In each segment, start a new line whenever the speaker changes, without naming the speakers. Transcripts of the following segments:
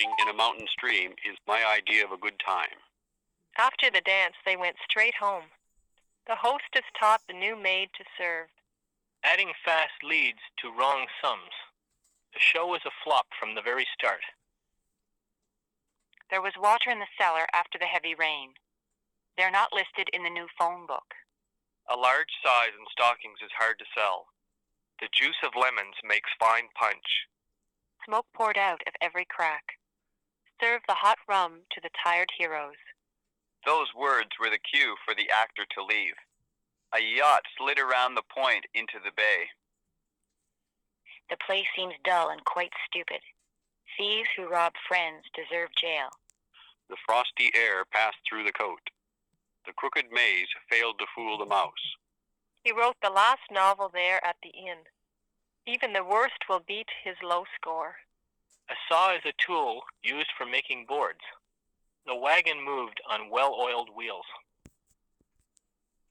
in a mountain stream is my idea of a good time.
After the dance, they went straight home. The hostess taught the new maid to serve.
Adding fast leads to wrong sums. The show was a flop from the very start.
There was water in the cellar after the heavy rain. They're not listed in the new phone book.
A large size in stockings is hard to sell. The juice of lemons makes fine punch.
Smoke poured out of every crack. Serve the hot rum to the tired heroes.
Those words were the cue for the actor to leave. A yacht slid around the point into the bay.
The place seems dull and quite stupid. Thieves who rob friends deserve jail.
The frosty air passed through the coat. The crooked maze failed to fool the mouse.
He wrote the last novel there at the inn. Even the worst will beat his low score.
A saw is a tool used for making boards. The wagon moved on well-oiled wheels.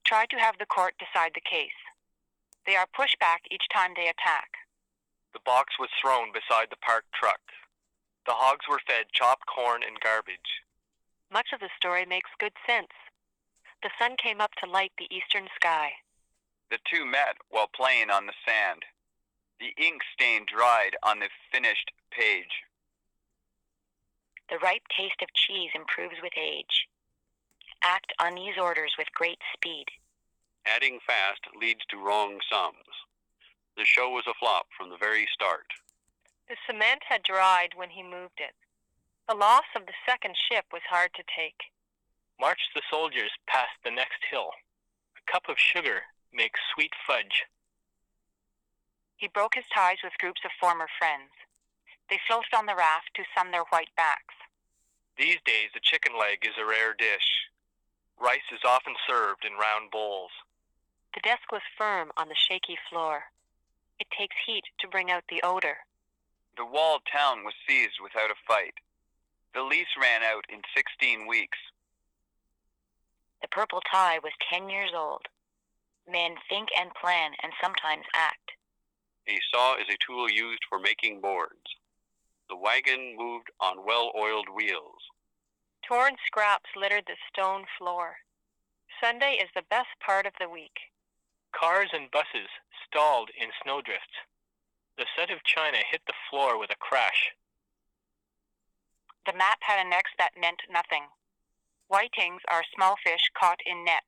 Try to have the court decide the case. They are pushed back each time they attack.
The box was thrown beside the parked truck. The hogs were fed chopped corn and garbage.
Much of the story makes good sense. The sun came up to light the eastern sky.
The two met while playing on the sand. The ink stain dried on the finished page.
The ripe taste of cheese improves with age. Act on these orders with great speed.
Adding fast leads to wrong sums. The show was a flop from the very start.
The cement had dried when he moved it. The loss of the second ship was hard to take.
March the soldiers past the next hill. A cup of sugar makes sweet fudge.
He broke his ties with groups of former friends. They floated on the raft to sun their white backs.
These days, a chicken leg is a rare dish. Rice is often served in round bowls.
The desk was firm on the shaky floor. It takes heat to bring out the odor.
The walled town was seized without a fight. The lease ran out in 16 weeks.
The purple tie was 10 years old. Men think and plan and sometimes act.
A saw is a tool used for making boards. The wagon moved on well-oiled wheels.
Torn scraps littered the stone floor. Sunday is the best part of the week.
Cars and buses stalled in snowdrifts. The set of china hit the floor with a crash.
The map had an X that meant nothing. Whitings are small fish caught in nets.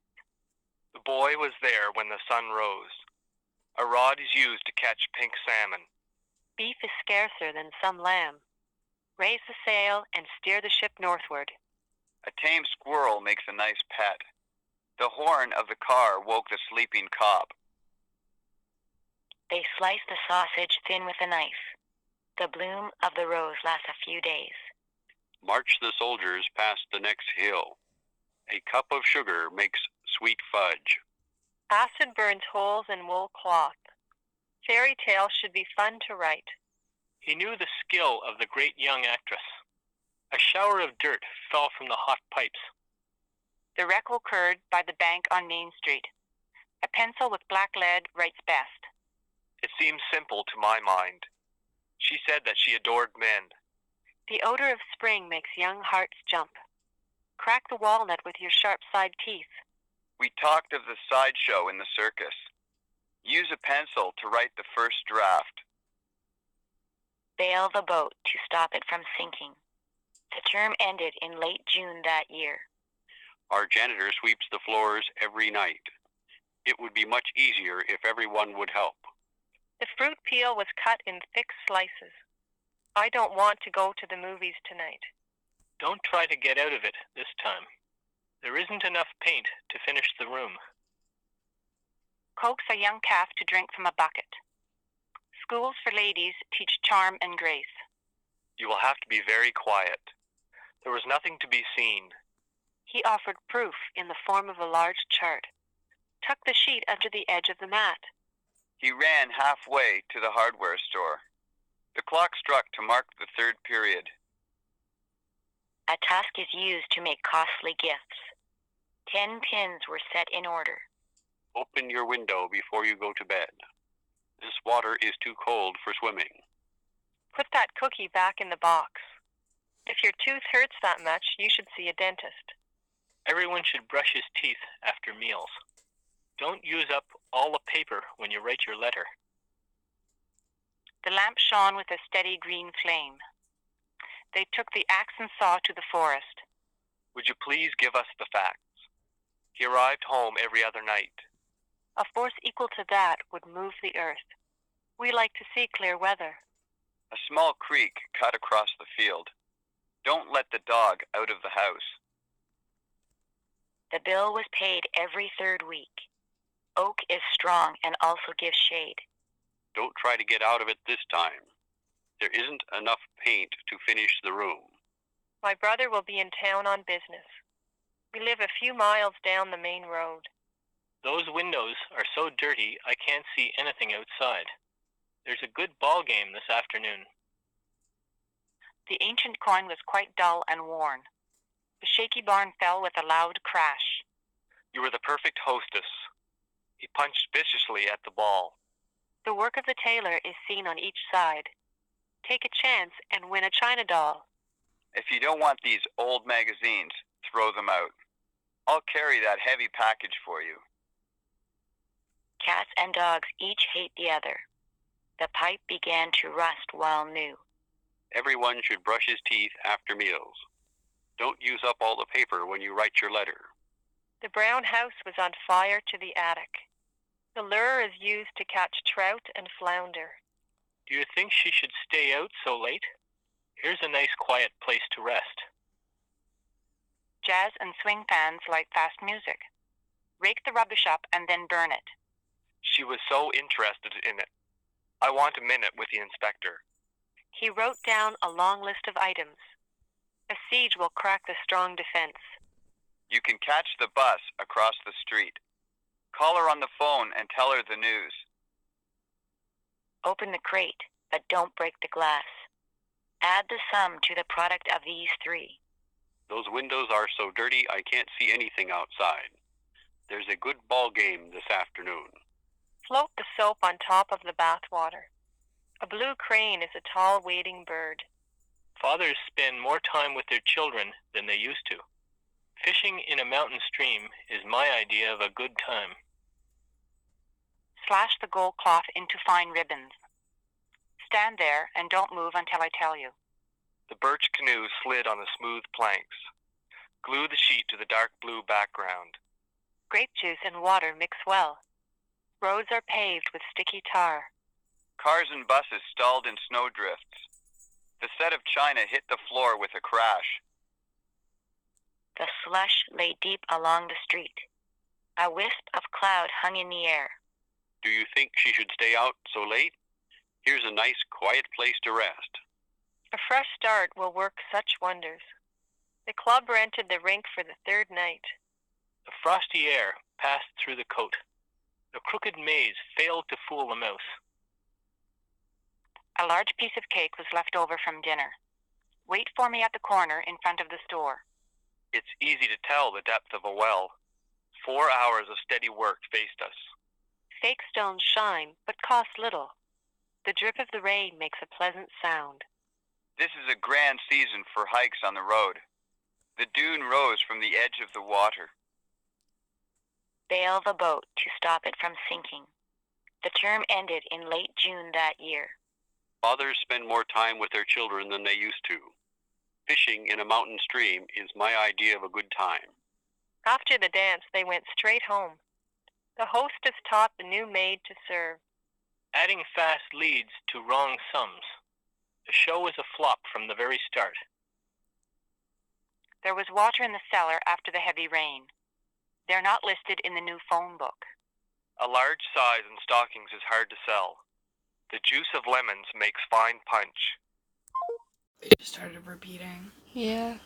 The boy was there when the sun rose. A rod is used to catch pink salmon.
Beef is scarcer than some lamb. Raise the sail and steer the ship northward.
A tame squirrel makes a nice pet. The horn of the car woke the sleeping cop.
They slice the sausage thin with a knife. The bloom of the rose lasts a few days.
March the soldiers past the next hill. A cup of sugar makes sweet fudge.
Acid burns holes in wool cloth. Fairy tales should be fun to write.
He knew the skill of the great young actress. A shower of dirt fell from the hot pipes.
The wreck occurred by the bank on Main Street. A pencil with black lead writes best.
It seems simple to my mind. She said that she adored men.
The odor of spring makes young hearts jump. Crack the walnut with your sharp side teeth.
We talked of the sideshow in the circus. Use a pencil to write the first draft.
Bail the boat to stop it from sinking. The term ended in late June that year.
Our janitor sweeps the floors every night. It would be much easier if everyone would help.
The fruit peel was cut in thick slices. I don't want to go to the movies tonight.
Don't try to get out of it this time. There isn't enough paint to finish the room.
Coax a young calf to drink from a bucket. Schools for ladies teach charm and grace.
You will have to be very quiet. There was nothing to be seen.
He offered proof in the form of a large chart. Tuck the sheet under the edge of the mat.
He ran halfway to the hardware store. The clock struck to mark the third period.
A tusk is used to make costly gifts. 10 pins were set in order.
Open your window before you go to bed. This water is too cold for swimming.
Put that cookie back in the box. If your tooth hurts that much, you should see a dentist.
Everyone should brush his teeth after meals. Don't use up all the paper when you write your letter.
The lamp shone with a steady green flame. They took the axe and saw to the forest.
Would you please give us the facts? He arrived home every other night.
A force equal to that would move the earth. We like to see clear weather.
A small creek cut across the field. Don't let the dog out of the house.
The bill was paid every third week. Oak is strong and also gives shade.
Don't try to get out of it this time. There isn't enough paint to finish the room.
My brother will be in town on business. We live a few miles down the main road.
Those windows are so dirty I can't see anything outside. There's a good ball game this afternoon.
The ancient coin was quite dull and worn. The shaky barn fell with a loud crash.
You were the perfect hostess. He punched viciously at the ball.
The work of the tailor is seen on each side. Take a chance and win a china doll.
If you don't want these old magazines, throw them out. I'll carry that heavy package for you.
Cats and dogs each hate the other. The pipe began to rust while new.
Everyone should brush his teeth after meals. Don't use up all the paper when you write your letter.
The brown house was on fire to the attic. The lure is used to catch trout and flounder.
Do you think she should stay out so late? Here's a nice quiet place to rest.
Jazz and swing fans like fast music. Rake the rubbish up and then burn it.
She was so interested in it. I want a minute with the inspector.
He wrote down a long list of items. A siege will crack the strong defense.
You can catch the bus across the street. Call her on the phone and tell her the news.
Open the crate, but don't break the glass. Add the sum to the product of these three.
Those windows are so dirty I can't see anything outside. There's a good ball game this afternoon.
Float the soap on top of the bathwater. A blue crane is a tall wading bird.
Fathers spend more time with their children than they used to. Fishing in a mountain stream is my idea of a good time.
Slash the gold cloth into fine ribbons. Stand there and don't move until I tell you.
The birch canoe slid on the smooth planks. Glue the sheet to the dark blue background.
Grape juice and water mix well. Roads are paved with sticky tar.
Cars and buses stalled in snowdrifts. The set of china hit the floor with a crash.
The slush lay deep along the street. A wisp of cloud hung in the air.
Do you think she should stay out so late? Here's a nice, quiet place to rest.
A fresh start will work such wonders. The club rented the rink for the third night.
The frosty air passed through the coat. The crooked maze failed to fool the mouse.
A large piece of cake was left over from dinner. Wait for me at the corner in front of the store.
It's easy to tell the depth of a well. 4 hours of steady work faced us.
Fake stones shine, but cost little. The drip of the rain makes a pleasant sound.
This is a grand season for hikes on the road. The dune rose from the edge of the water.
Bail the boat to stop it from sinking. The term ended in late June that year.
Fathers spend more time with their children than they used to. Fishing in a mountain stream is my idea of a good time.
After the dance, they went straight home. The hostess taught the new maid to serve.
Adding fast leads to wrong sums. The show was a flop from the very start.
There was water in the cellar after the heavy rain. They're not listed in the new phone book.
A large size in stockings is hard to sell. The juice of lemons makes fine punch.
They just started repeating.
Yeah.